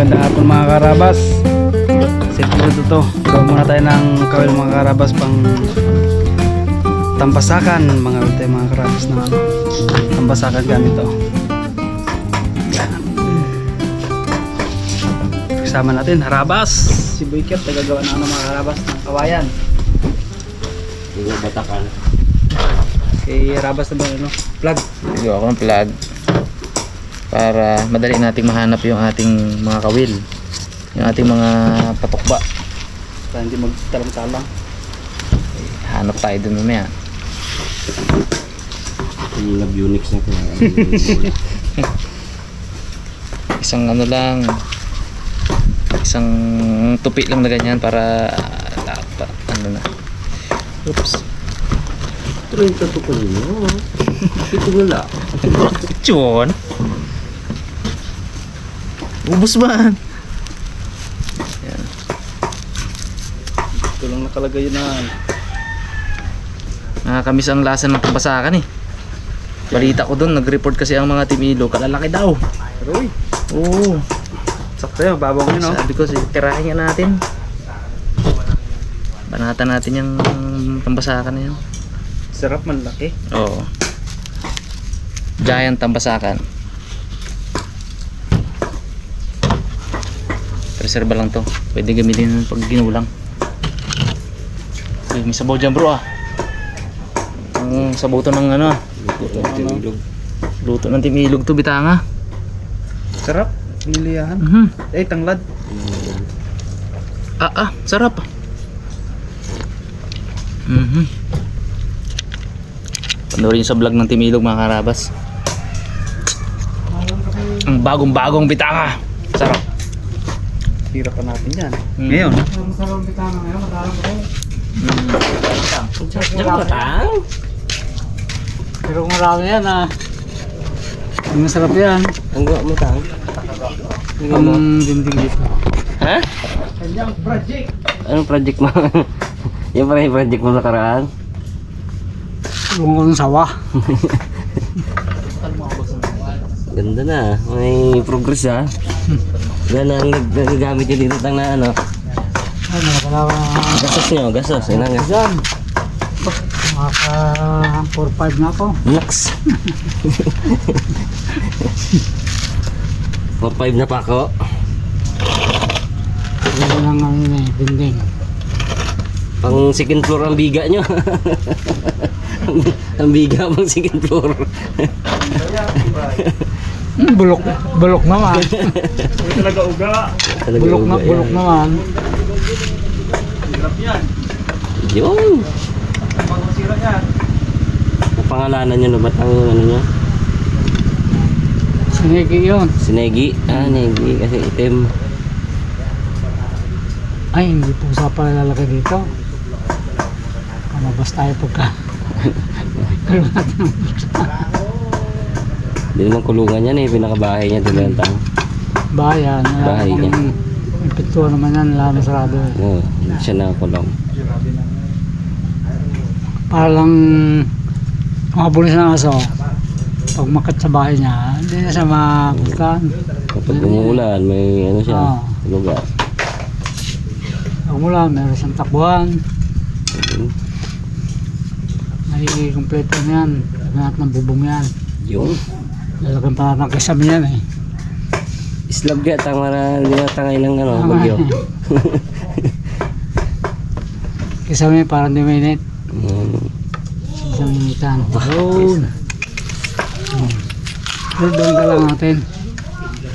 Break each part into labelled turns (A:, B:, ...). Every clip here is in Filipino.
A: magandang hapon mga karabas. Simple to. Gawa muna tayo ng kawil mga karabas pang tampasakan. Mga karabas na tampasakan gamit to. Kasama natin harabas. Si Boyket tagagawa na mga karabas ng kawayan.
B: Yung batakan.
A: Kay harabas na ba ano? Plug.
C: Gawa ko ng plug para madali nating mahanap yung ating mga kawil, yung ating mga patukba.
A: Para hindi magtalang-talang.
C: Hanap tayo dun mamaya.
B: Yung Unix na ito.
C: Isang ano lang, isang tupi lang na ganyan para ano na. Oops.
B: 30 to ko rin. Ito wala.
C: Chon. Ubus ba? Yan.
A: Ito lang nakalagay na.
C: Nakakamiss ang lasa ng tampasakan eh. Balita ko doon, nag-report kasi ang mga Team Ilo, kalalaki daw.
A: Roy.
C: Oo.
A: Sakto yun, babaw nyo no?
C: Sabi ko, tirahin nga natin. Banatan natin yung tambasakan na yan.
A: Sarap man laki.
C: Oo. Giant tambasakan. Reserva lang to. Pwede gamitin pag ginulang. Ay, may sabaw dyan bro ah. Ang sabaw to ng ano ah. Luto ng timilog to bitanga.
A: Sarap. Niliyahan. Eh, tanglad.
C: Sarap. Panoorin sa vlog ng Timilog mga karabas. Ang bagong-bagong bitanga. Sarap.
A: Hirap pa natin yan. Ngayon. Pero kung marami yan ang masarap yan.
B: Ang gawa mo tang.
A: Ang dinding dito.
B: Ha? Anong project mo? Yung pala yung project mo nakaraan?
A: Tulungan ko ng sawa.
B: Ganda na. May progress ha. Yan ang nagagamit nyo dito tang na ano.
A: Ay, nakapala
B: Gasos nyo, gasos. Yan ang
A: dyan. Maka 4-5 na ako.
B: Naks. 4-5 na pa ako.
A: Ito lang ang dinding.
B: Pang second floor ang biga nyo. Ang biga pang second floor.
A: Bulok naman.
B: Talaga
A: Bulok naman.
B: Yun. Ang pangalanan nyo na ba't ang ano nyo?
A: Sinigi yun.
B: Sinegi? Negi kasi itim.
A: Ay, hindi po sa pala lalagay dito. Kamabas tayo pagka.
B: Hindi naman kulungan yan pinakabahay niya dito lang tang.
A: Bayan.
B: Bahay niya.
A: Yung pinto naman yan, lalo sarado.
B: Oo, hindi siya nakakulong.
A: Parang mga bulis ng aso. Pag makat sa bahay niya, hindi na siya makikan.
B: Kapag umuulan, may ano siya, lugar.
A: Pag umulan, meron siyang takbuhan. May kompleto na yan. Lahat ng bubong yan.
B: Yung
A: Lalagyan pa ng kisame yan eh.
B: islab ka, hindi na tangay ng ano, bagyo.
A: Kisame parang di mainit. Isang minitan. Doon. Pero doon ka lang natin.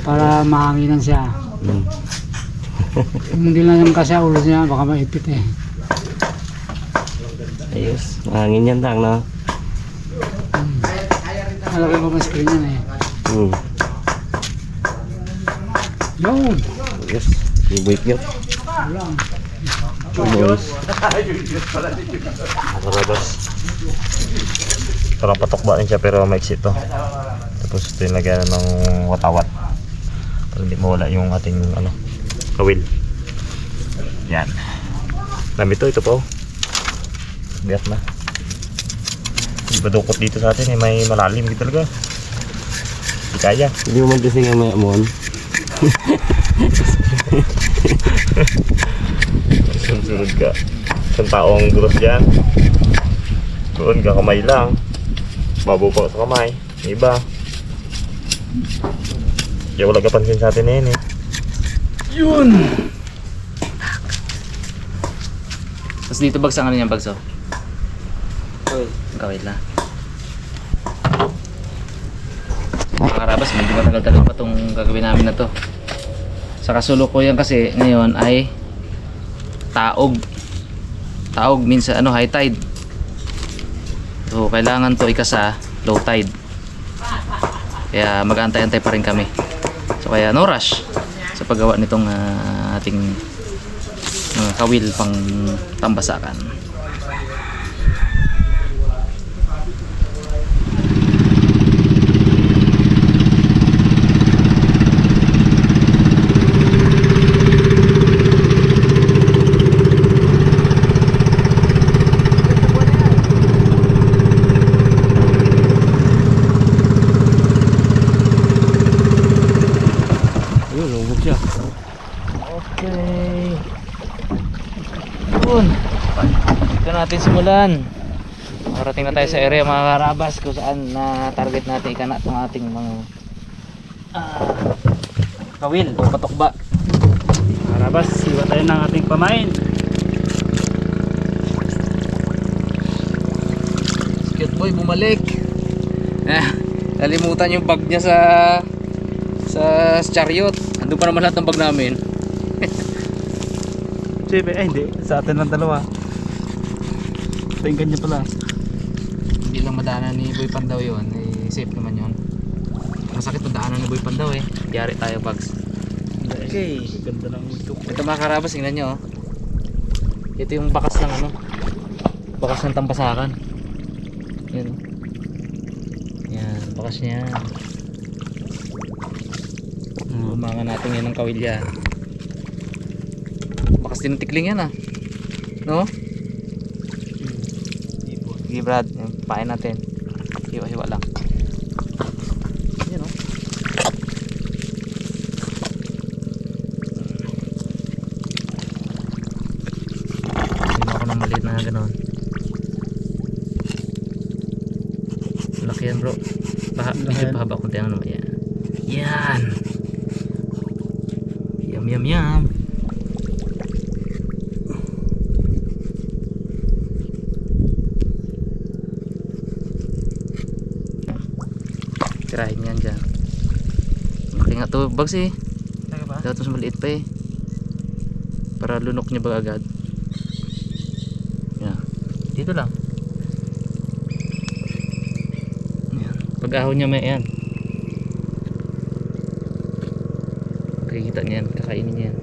A: Para mahanginan siya. Kung hindi lang yung kasi ulo niya, baka maipit eh.
B: Ayos, mahangin yan tang, no?
A: Nalagyan ko ng screen yan eh. Yun.
B: Ayos, ibig yun. Ayos.
C: Karabas. Parang patukba rin siya pero maiksi ito. Tapos ito yung lagyan ng watawat para hindi mawala yung ating ano, kawil. Yan. Dami ito po. Biyak na. Di ba dukot dito sa atin may malalim gitu talaga. Di kaya.
B: Hindi mo man kasi nga may amon.
C: Sunod ka. Isang taong dulas dyan. Doon ka kamay lang. Babaw pa sa kamay. Yung iba. Kaya wala ka pansin sa atin na yun eh.
A: Yun!
D: Tapos dito bags ang ano niyan, bags oh. Kawit na. Mga karabas, medyo matagal-tagal pa itong gagawin namin na to. Sa kasalukuyan kasi ngayon ay taog. Taog means ano, high tide. So kailangan to ikasa low tide. Kaya mag-antay-antay pa rin kami. So kaya no rush sa paggawa nitong ating kawil pang tambasakan.
B: Ayun, lumubog siya.
D: Okay. Yun. Ito natin simulan. Marating na tayo sa area mga karabas kung saan na target natin ikanat ng ating mga kawil o patokba.
A: Karabas, iwa tayo ng ating pamain.
D: Cute boy, bumalik. Nalimutan yung bag niya sa chariot. Andun pa naman lahat ng bag namin.
A: Siyempre, hindi. Sa atin lang dalawa. Tinggan niya pala.
D: Hindi lang madaanan ni Boy Pandaw yun. Eh, safe naman yun. Masakit na daanan ni Boy Pandaw eh. Yari tayo bags.
A: Okay. Ganda ng tuk.
D: Ito mga karabas, tingnan nyo oh. Ito yung bakas ng ano, bakas ng tampasakan. Yan. Yan, bakas niya. Umangan natin yan ng kawilya. Bakas din ng tikling yan ah. No? Sige Brad, yan, pain natin. Hiwa-hiwa lang. Yan oh. Hindi ako ng maliit na gano'n. Laki yan bro. Medyo pahaba konti ang naman yan. Yan. Yum yum yum. Tirahin yan dyan. Laki nga to bags eh. Dapat mas maliit pa eh. Para lunok niya ba agad. Yan. Dito lang. Yan. Pag ahon niya may yan. Makikita niya yan. Kakainin niya yan.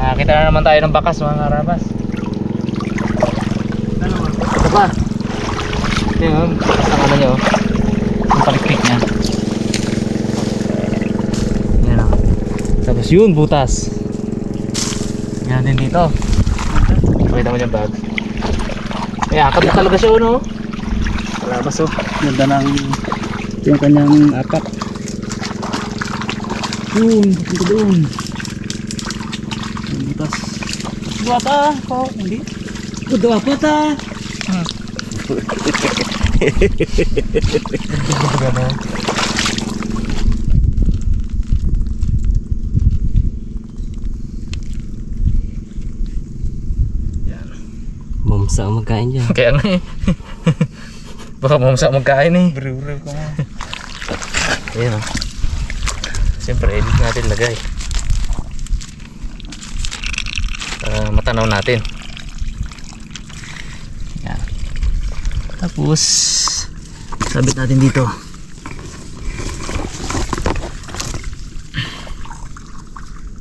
D: Nakakita na naman tayo ng bakas mga karabas. Ito pa. Ito yung bakas ng ano nyo. Yung palikpik nya. Yan o. Tapos yun butas. Yan din dito. Pakita mo dyan bag. Ay akap na talaga siya no.
A: Karabas oh. Ganda ng yung kanyang akap. Yun, papunta doon. Butas. Buata po, hindi. Kudo apa ta?
B: Mamsa ang magkain dyan.
D: Kaya nga eh. Baka mamasa magkain eh.
A: Brew-brew ka mo.
D: Ayan o. Siyempre edit natin lagay. Para matanaw natin. Yan. Tapos sabit natin dito.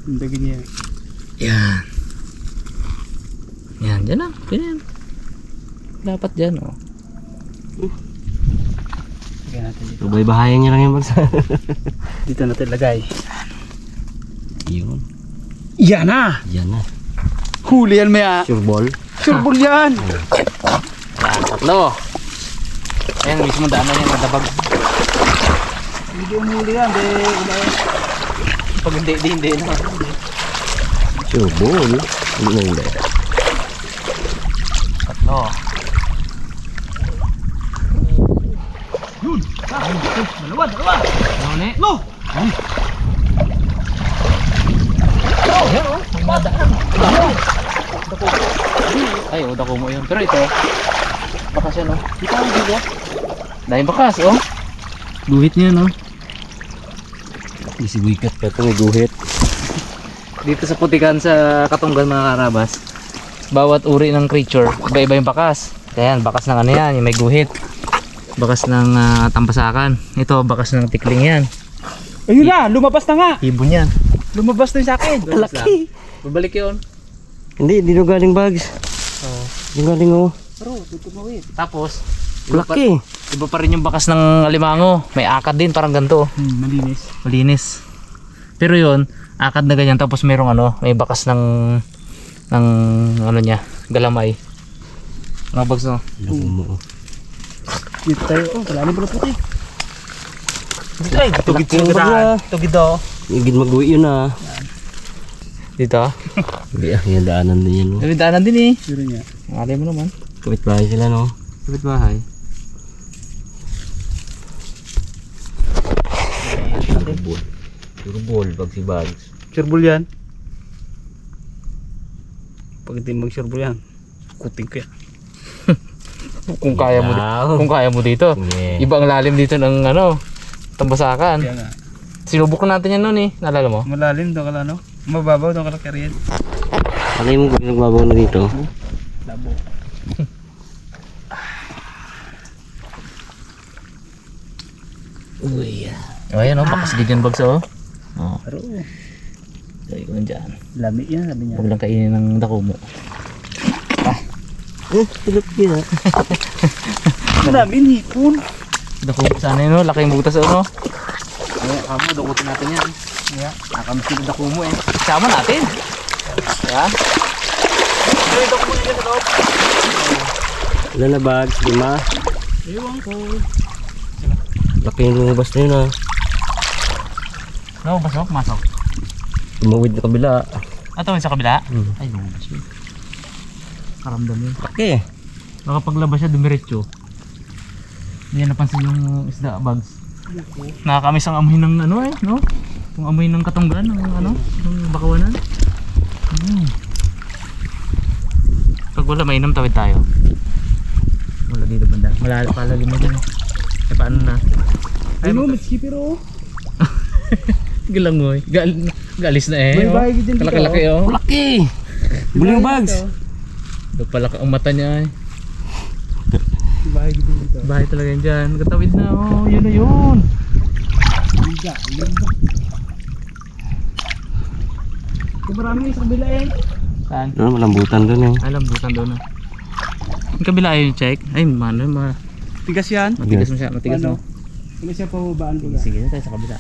A: Dagin niya.
D: Yan. Yan, dyan na. Ganyan. Dapat dyan, oh.
A: Lagyan natin dito.
B: So, bahayan niya lang yung bagsa.
A: Dito natin lagay.
B: Yun.
A: Yan na!
B: Yan na.
A: Huli yan maya.
B: Sure ball.
A: Surbol yan!
D: Tatlo. Ayan, mismo daanan yan, nadabag.
A: Hindi yung huli yan.
D: Pag hindi na.
B: Sure ball. Hindi na hindi.
D: Tatlo.
A: Dalawa!
D: Ano ni?
A: No!
D: Ay, oh, dako mo yun. Pero ito, bakas yan, oh. Dito ang dito. Dahil bakas, oh. Guhit niya, no?
B: Isi wicket pa ito, may guhit.
D: Dito sa putikan sa Katunggan, mga karabas, bawat uri ng creature, iba-iba yung bakas. Ayan, bakas ng ano yan, yung may guhit. Bakas ng tampasakan. Ito, bakas ng tikling yan.
A: Ayun na! Lumabas na nga!
D: Ibon yan.
A: Lumabas na yung sa akin!
D: Laki! Babalik yun.
B: Hindi, di na galing bags.
D: Oh.
B: Di galing oh.
A: Pero, tutumawin.
D: Tapos, iba pa,
B: Laki.
D: iba pa rin yung bakas ng alimango. May akad din, parang ganito.
A: Malinis.
D: Malinis. Pero yun, akad na ganyan. Tapos merong ano, may bakas ng ano niya, galamay. Mga bags, no?
A: Dito tayo. Oh, kalalim pala puti.
D: Ay, tugid
B: Laki yung bagla.
D: Tugid daw.
B: Igid mag-uwi yun ah.
D: Dito.
B: Hindi ah, yung daanan din yan. Oh.
D: May daanan din eh.
A: Sure niya.
D: Alay mo naman.
B: Kapit bahay sila no.
D: Kapit bahay.
B: Puro ball, pag si bags.
A: Surbol yan. Pag hindi mag-surbol yan, kuting ko yan.
D: Kung kaya mo,
B: Wow.
D: kung kaya mo dito.
B: Yeah.
D: Iba ang lalim dito ng ano, tambasakan.
A: Kaya nga.
D: Sinubok na natin yan noon eh. Naalala mo?
A: Malalim doon ka lang, no? Mababaw doon ka lang kariyan.
B: Alay mo kung nagbabaw na dito.
A: Labo.
B: Uy.
D: O ayan o, bakas din yan bags o. O,
A: Pero,
D: lagay ko yan dyan.
A: lami yan, sabi niya.
D: Huwag lang kainin ng dako mo.
B: Tulog yun ah.
A: Marami hipon.
D: Dako mo sana yun o, laki yung butas o no. Ay, kamo, dakutin natin yan.
A: Yeah.
D: Nakamiski na dako mo eh. Sama natin. Yan.
B: Ilan na bags? 5?
A: Ewan ko.
B: Laki yung lumabas na yun ah.
D: No, pasok, masok.
B: Tumawid na kabila.
D: Ito sa kabila?
B: Hmm.
D: Ay, lumabas yun. Karamdam yun.
B: Laki.
D: Nakapaglabas siya, dumiretso. Hindi napansin yung isda bags. Nakakamiss ang amoy ng ano eh, no? Yung amoy ng Katunggan, ng ano, ng bakawanan. Pag wala mainam, tawid tayo. Wala dito banda. Malala palagi mo din. Eh paano na?
A: Ay mo, may skipper oh.
D: Galang mo eh. Galis na eh.
A: May
D: oh.
A: bahay din dito.
D: Kalaki-laki oh.
B: Laki. Buli yung bags.
D: Ito pala ang mata niya eh.
A: Bahay din dito.
D: Bahay talaga yan dyan. Katawid na oh. Yun na yun.
A: Liga, liga. Kung marami sa kabila eh.
D: Saan?
B: Doon, malambutan doon eh.
D: Alam, butan doon na. Yung kabila ay check. Ay, mano,
A: Tigas yan.
D: matigas mo siya, matigas
A: Ano?
D: mo.
A: Ano siya pababaan ko
D: Sige, sige tayo sa kabila.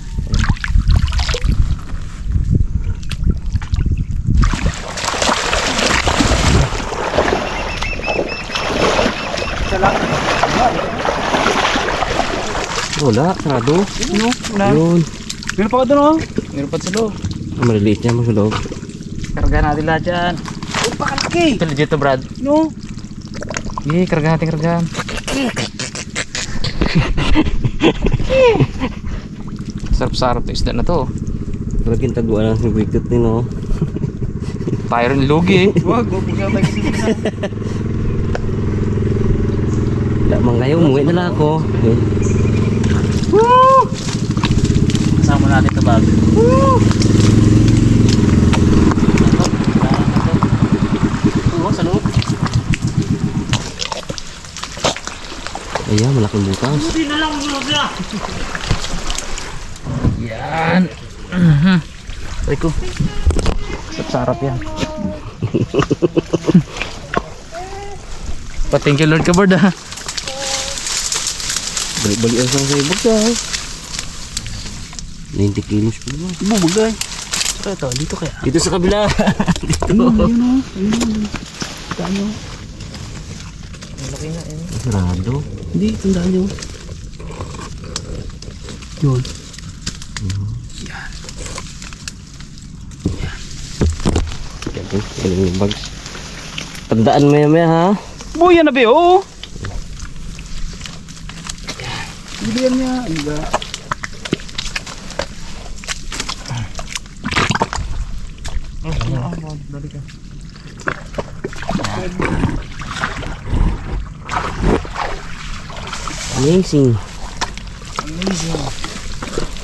B: Wala, sarado.
A: Ano? Wala.
B: Yun.
A: Meron pa ka doon oh.
D: Meron pa sa loob.
B: Maliliit niya mga loob.
D: Kargahan natin lahat dyan.
A: Oh, pakalaki.
D: Ito legit to, Brad.
A: No.
D: Sige, kargahan natin, kargahan. Sarap-sarap to isda na to.
B: Laging taguan lang si wicket din oh.
D: Tayo rin lugi eh.
A: Wag, wag ka tayo kasi na.
B: Lamang kayo, umuwi na lang ako.
D: Kasama natin ito bag. Sa loob.
B: Ayan, malaking butas.
A: Buti na lang mo na.
D: Yan. Ay ko. Sarap yan. Thank you Lord Kabord ha.
B: Balik-balik ang sang sa ibag ka. 90 kilos pa naman.
D: Bumagay. Saka ito, dito kaya.
B: Dito sa kabila. Dito.
D: Malaki nga yun.
B: Sarado.
D: Hindi, tandaan nyo. Yun.
B: Galing yung bags. Tandaan mo yan ha.
D: Buya na ba oo? Bigyan niya. Enggak.
B: Amazing.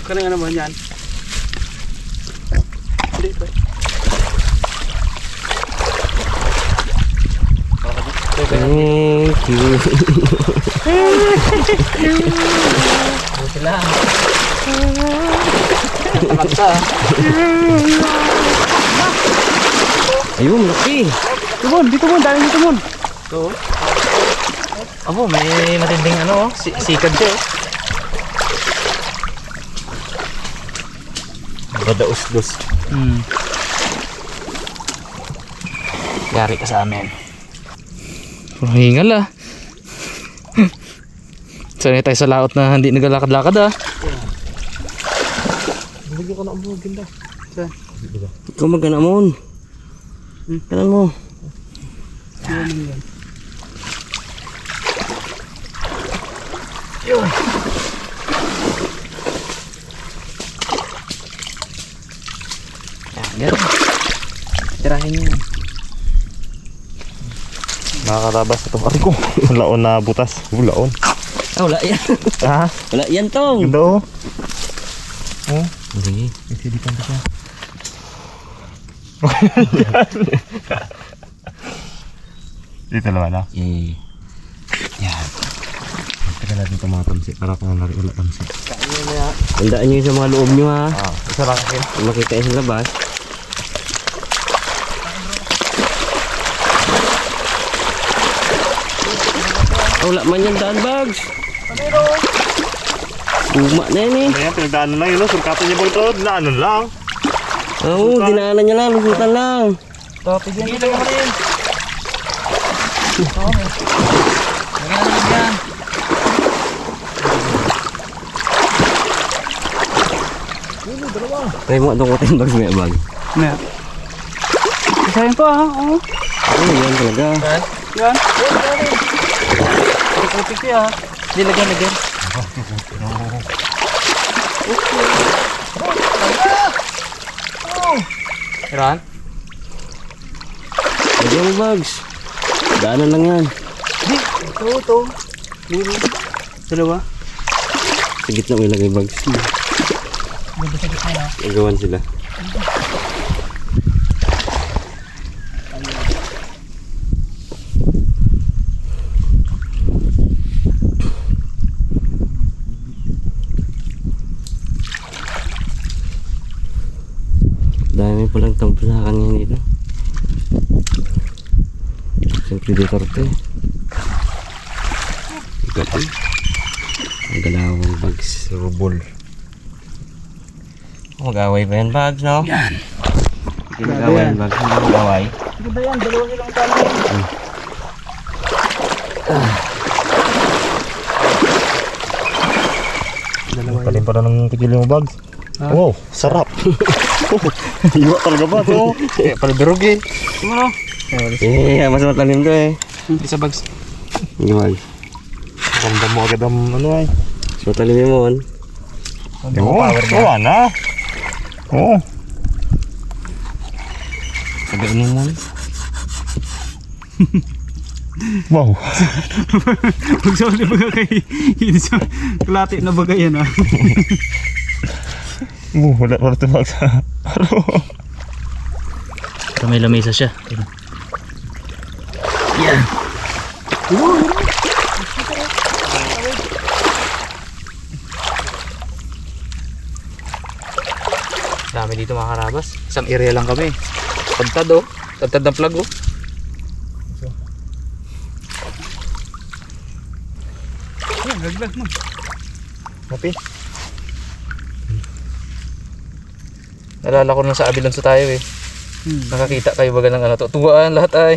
D: Kaya nga naman yan.
B: Thank you.
D: Buti lang. Magsa.
B: Ayun, laki.
D: Tumon, dito mon, dahil dito mon. Ito. Abo, may matinding ano, sikad siya.
C: Badaos-dos.
D: Yari ka sa amin. Puro hingal ah. Sanay tayo sa laot na hindi nagalakad-lakad ah.
B: Ikaw magana mo. Kanan mo.
D: Yan. Tirahin niyo.
C: Nakakarabas ito. Ari ko. Laon na butas. Laon.
B: Ah, wala yan.
C: Ha?
B: Wala yan tong.
C: Ganda oh. Oh.
B: Sige.
C: Isilipan ko siya. Dito naman ah.
B: Eh.
C: Yan. Teka natin ito mga tamsi. Para kung nari ulit tamsi.
B: Tandaan nyo yung sa mga loob nyo ha.
C: Isa lang kasi.
B: Kung makita yung sa labas. Oh, wala man yan daan bags. Uma na yan eh.
C: Ayan, pinagdaanan lang yun. Surkatan niya ba ito? Dinaanan lang.
B: Oo, dinaanan niya lang. Lusutan lang.
D: Topic yan. Hindi lang naman yan. Oo, may. Lagyan naman yan.
B: Try mo itong kutin bags may bag.
A: Na. Isayin ko ah. Oh.
B: Oh, yan talaga.
A: Yan.
D: Topic yan. Hindi lagyan. Iran?
B: Lagyan mo bags. Daanan lang yan.
A: Ito. Dalawa.
B: Sa gitna mo ilagay bags. Nagawan sila. Dami palang tamplakan niya dito. Isang predator to eh. Ito. Ang galawang bags.
C: Rubol.
B: Mag-away ba yan bags, no?
A: Yan.
B: Hindi mag-away yan bags. Hindi mag-away.
A: Hindi ba yan? Dalawa silang talo.
C: Kalim pa na ng tigil yung bags. Wow, sarap. Iwa talaga ba ito?
D: Palabirog eh. Ano?
B: Eh, mas matalim to eh.
D: Isa bags.
B: Hindi bags.
C: Ramdam mo agad ang ano ay.
B: Mas matalim yun mo.
C: Oo, na. Oo.
B: Pagkainin mo.
C: Wow.
A: Magsali ba kay klate na bagay yan ah.
C: Wala ito bags.
D: Pero may lamesa siya. Yan. Dami dito mga karabas. Isang area lang kami. Tagtad oh. Tagtad ng plug oh.
A: Ayan, laglag mo.
C: Mapi.
D: Nalala ko nung sa Abilonso tayo eh. Nakakita kayo baga ng ano to. Tuwaan lahat ay.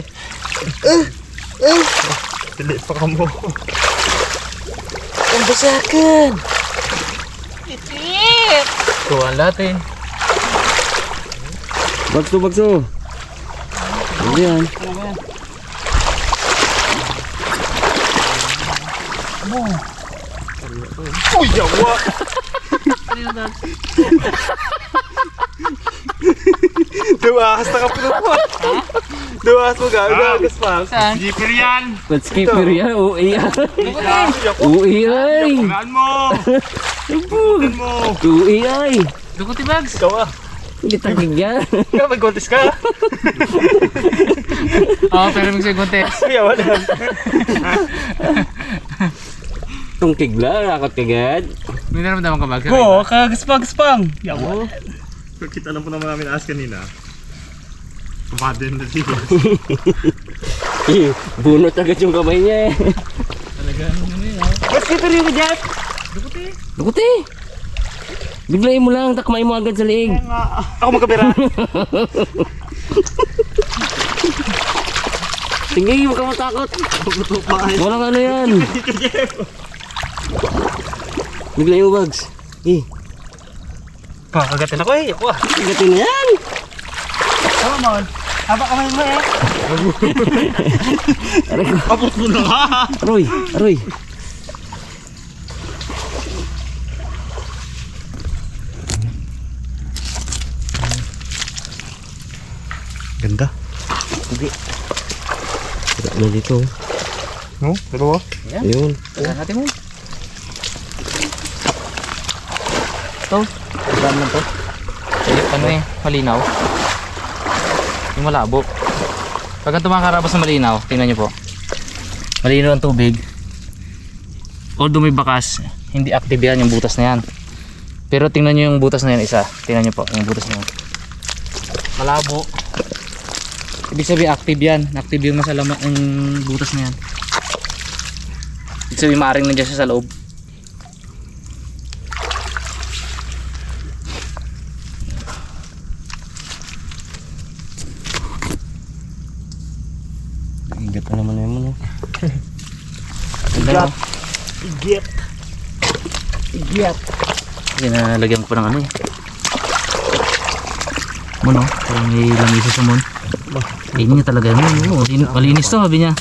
C: Dili pa ka mo.
D: Ang basakan. Tuwaan lahat eh.
B: Bagso. Ano yan?
C: Uy, yawa! Duwahas na ka po po. Duwahas mo gagas pa.
D: Saan?
C: Jeeper yan!
B: Let's keep it yan. Uwi yan. Uwi ay.
C: Kulaan mo! Kulaan mo!
B: Uwi ay.
D: Dukuti bags.
C: Ikaw ah!
B: Hindi tagig yan.
C: Ikaw, mag-contest ka!
D: Oo, pero may contest.
C: Kuya, wala.
B: Tungkig lang. Rakot kagad.
D: May naramdaman ka bags?
C: Oo, kagaspang-gaspang! Yawa! Kita lang po naman namin aas kanina. Papadin na siya.
B: Bunot agad yung kamay niya eh.
D: Talaga ano yun eh.
B: Let's keep it yung Jeff. Dukuti. Biglayin mo lang. Takmay mo agad sa liig.
C: Ako magkabira.
B: Sige, huwag ka matakot. Walang ano yan. Biglayin mo, Bags.
C: Pakagatin ako eh. Yawa!
B: Gatin na yan.
C: Tama man. Haba kamay mo eh.
B: Aray ko.
C: Abot mo na ka.
B: Aroy.
C: Ganda.
B: Sige. Tira na dito.
C: No? Dalawa?
B: Ayun.
D: Tagaan natin mo. Ito. Tagaan lang to. Ano eh, malinaw. Yung malabo. Pagka tumakarabas na malinaw, tingnan nyo po. Malinaw ang tubig. Although may bakas, hindi active yan yung butas na yan. Pero tingnan nyo yung butas na yan isa. Tingnan nyo po yung butas na yan. Malabo. Ibig sabihin active yan. Active yung masalamat yung butas na yan. Ibig sabihin maaaring nandiyan siya sa loob.
B: Igat pa naman yun mo.
D: Ganda no?
C: Igiat.
D: Kasi nalagyan ko pa ng ano eh. Mono, parang may lamisa sa mon. Hindi niya talaga yun. Malinis to, sabi niya.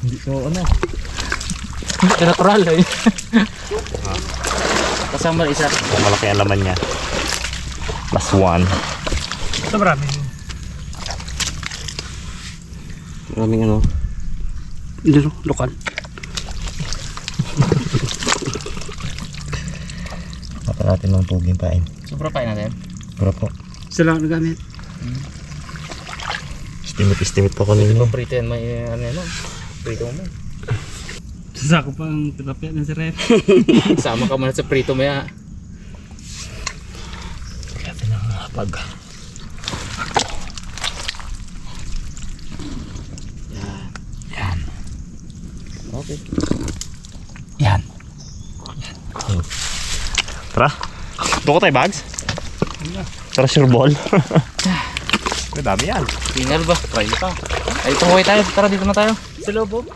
C: Hindi ko ano.
D: Natural eh. Kasama isa.
C: Malaki ang laman niya. Plus 1. Ito marami.
B: Maraming ano.
A: Lokal.
C: Mata natin ng tubig pain.
D: Sobra pa natin.
C: Pero po.
A: Sila ang nagamit.
C: Estimate pa kanina.
D: Ito prito yan, may ano yan. Prito mo.
A: Sasako pang tilapia ng si Rep.
D: Sama ka muna sa prito mo ya.
C: Kaya pinangapag.
D: Yan. Okay.
A: Yan.
C: Tara. Doon ko tayo bags. Tara sure ball. Ang dami yan.
D: Tingnan ba? Try pa. Ay, tumoy tayo. Tara dito na tayo.
A: Sa lobo.